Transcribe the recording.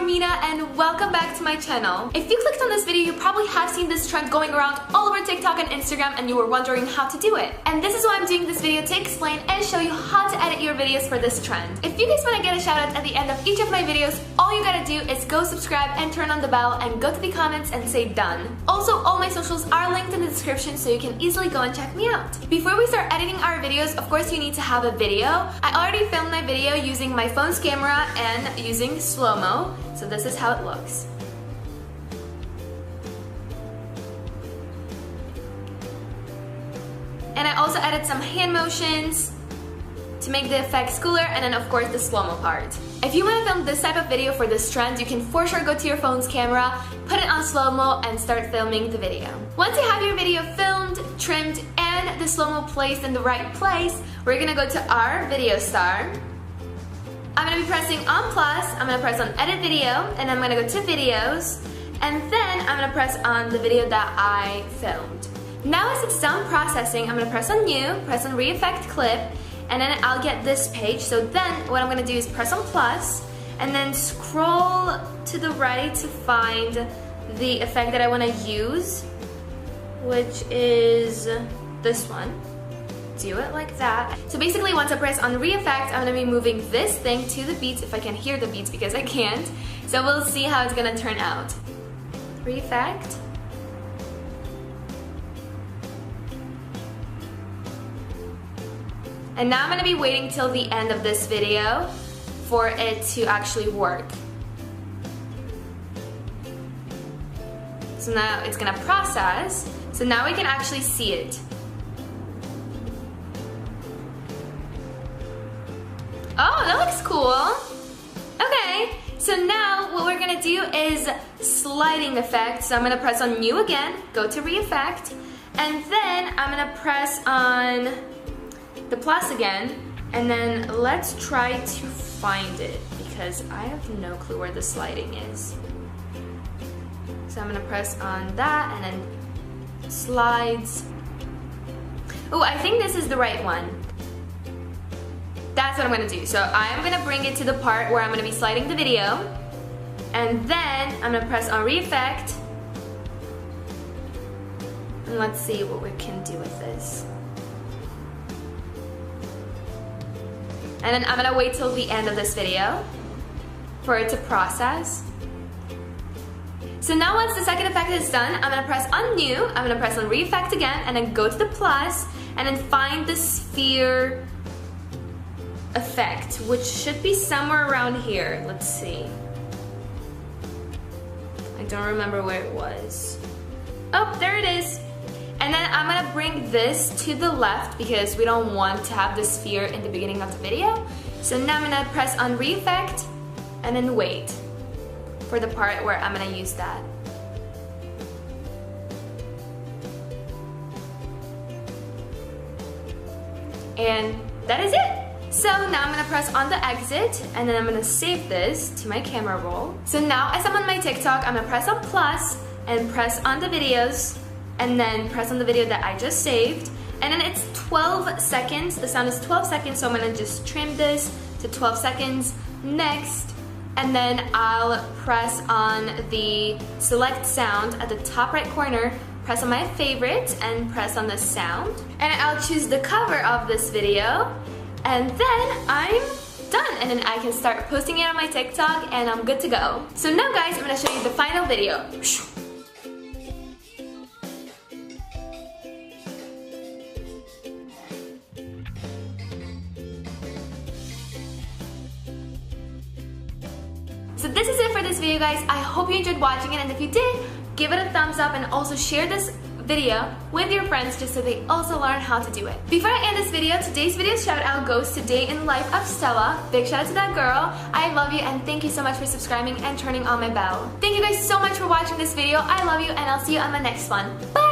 Mina and welcome back to my channel. If you clicked on this video, you probably have seen this trend going around all over TikTok and Instagram and you were wondering how to do it. And this is why I'm doing this video, to explain and show you how to edit your videos for this trend. If you guys want to get a shout out at the end of each of my videos, all you gotta do is go subscribe and turn on the bell and go to the comments and say done. Also, all my socials are linked in the description so you can easily go and check me out. Before we start editing our videos, of course you need to have a video. I already filmed my video using my phone's camera and using slow-mo, so this is how it looks. And I also added some hand motions to make the effects cooler, and then of course the slow-mo part. If you want to film this type of video for this trend, you can for sure go to your phone's camera, put it on slow-mo, and start filming the video. Once you have your video filmed, trimmed, and the slow-mo placed in the right place, we're gonna go to our video star. I'm gonna be pressing on plus, I'm gonna press on edit video, and I'm gonna go to videos, and then I'm gonna press on the video that I filmed. Now as it's done processing, I'm gonna press on new, press on re-effect clip, and then I'll get this page. So then what I'm gonna do is press on plus, and then scroll to the right to find the effect that I wanna use, which is this one. Do it like that. So basically once I press on re-effect, I'm gonna be moving this thing to the beats, if I can hear the beats because I can't. So we'll see how it's gonna turn out. Re-effect. And now I'm gonna be waiting till the end of this video for it to actually work. So now it's gonna process. So now we can actually see it. Oh, that looks cool. Okay, so now what we're gonna do is sliding effect. So I'm gonna press on new again, go to re-effect, and then I'm gonna press on the plus again, and then let's try to find it because I have no clue where the sliding is. So I'm gonna press on that and then slides. Oh, I think this is the right one. That's what I'm gonna do. So I'm gonna bring it to the part where I'm gonna be sliding the video, and then I'm gonna press on re-effect, and let's see what we can do with this. And then I'm gonna wait till the end of this video for it to process. So now once the second effect is done, I'm gonna press on new, I'm gonna press on re-effect again, and then go to the plus, and then find the sphere effect, which should be somewhere around here. Let's see. I don't remember where it was. Oh, there it is. And then I'm gonna bring this to the left because we don't want to have the sphere in the beginning of the video. So now I'm gonna press on re-effect and then wait for the part where I'm gonna use that. And that is it. So now I'm gonna press on the exit, and then I'm gonna save this to my camera roll. So now as I'm on my TikTok, I'm gonna press on plus and press on the videos, and then press on the video that I just saved. And then it's 12 seconds, the sound is 12 seconds, so I'm gonna just trim this to 12 seconds. Next, and then I'll press on the select sound at the top right corner, press on my favorite, and press on the sound. And I'll choose the cover of this video, and then I'm done, and then I can start posting it on my TikTok and I'm good to go. So now guys, I'm gonna show you the final video. So this is it for this video guys. I hope you enjoyed watching it, and if you did, give it a thumbs up and also share this video with your friends just so they also learn how to do it. Before I end this video, today's video shout out goes to Day in Life of Stella. Big shout out to that girl. I love you, and thank you so much for subscribing and turning on my bell. Thank you guys so much for watching this video. I love you, and I'll see you on the next one. Bye!